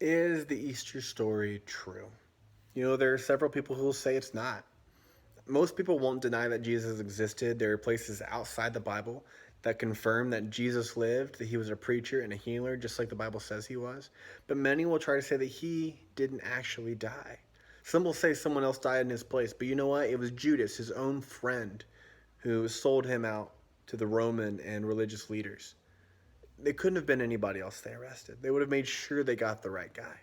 Is the Easter story true? There are several people who will say it's not. Most people won't deny that Jesus existed. There are places outside the Bible that confirm that Jesus lived, that he was a preacher and a healer, just like the Bible says he was. But many will try to say that he didn't actually die. Some will say someone else died in his place, but you know what? It was Judas, his own friend, who sold him out to the Roman and religious leaders. They couldn't have been anybody else they arrested. They would have made sure they got the right guy.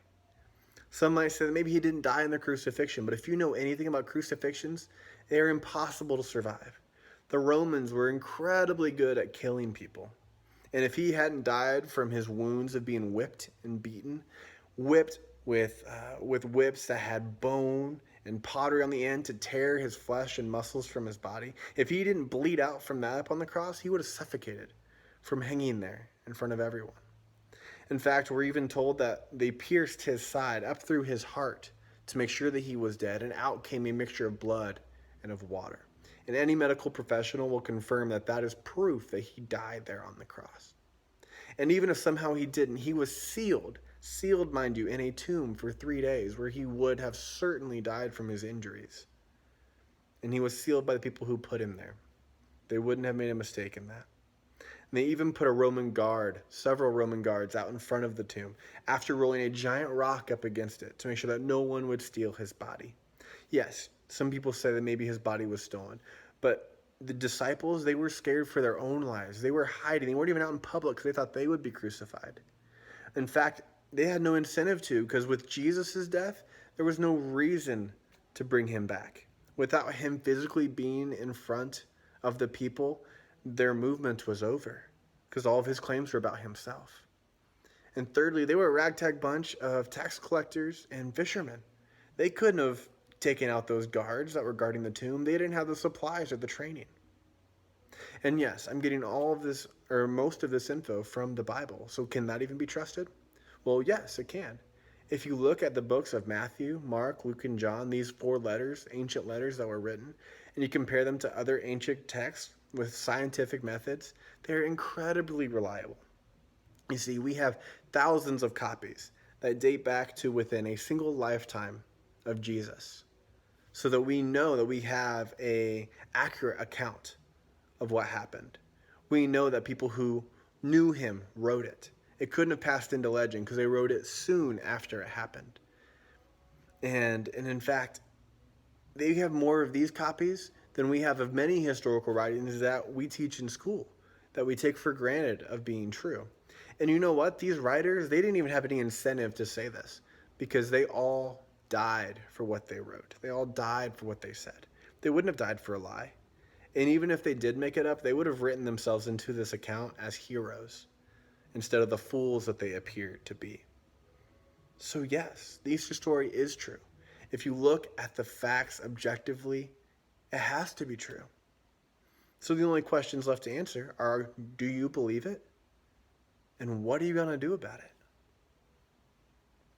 Some might say that maybe he didn't die in the crucifixion, but if you know anything about crucifixions, they are impossible to survive. The Romans were incredibly good at killing people. And if he hadn't died from his wounds of being whipped and beaten, whipped with whips that had bone and pottery on the end to tear his flesh and muscles from his body, if he didn't bleed out from that upon the cross, he would have suffocated from hanging there in front of everyone. In fact, we're even told that they pierced his side up through his heart to make sure that he was dead, and out came a mixture of blood and of water. And any medical professional will confirm that that is proof that he died there on the cross. And even if somehow he didn't, he was sealed, mind you, in a tomb for 3 days where he would have certainly died from his injuries. And he was sealed by the people who put him there. They wouldn't have made a mistake in that. And they even put a Roman guard, several Roman guards, out in front of the tomb after rolling a giant rock up against it to make sure that no one would steal his body. Yes, some people say that maybe his body was stolen, but the disciples, they were scared for their own lives. They were hiding. They weren't even out in public because they thought they would be crucified. In fact, they had no incentive to, because with Jesus' death, there was no reason to bring him back. Without him physically being in front of the people, their movement was over because all of his claims were about himself. And thirdly, they were a ragtag bunch of tax collectors and fishermen. They couldn't have taken out those guards that were guarding the tomb. They didn't have the supplies or the training. And yes, I'm getting all of this, or most of this info from the Bible. So can that even be trusted? Well, yes, it can. If you look at the books of Matthew, Mark, Luke, and John, these four letters, ancient letters that were written, and you compare them to other ancient texts with scientific methods, they're incredibly reliable. You see, we have thousands of copies that date back to within a single lifetime of Jesus, so that we know that we have a accurate account of what happened. We know that people who knew him wrote it. It couldn't have passed into legend because they wrote it soon after it happened. And in fact, they have more of these copies than we have of many historical writings that we teach in school, that we take for granted of being true. And you know what? These writers, they didn't even have any incentive to say this because they all died for what they wrote. They all died for what they said. They wouldn't have died for a lie. And even if they did make it up, they would have written themselves into this account as heroes instead of the fools that they appeared to be. So yes, the Easter story is true. If you look at the facts objectively, it has to be true. So the only questions left to answer are, do you believe it? And what are you going to do about it?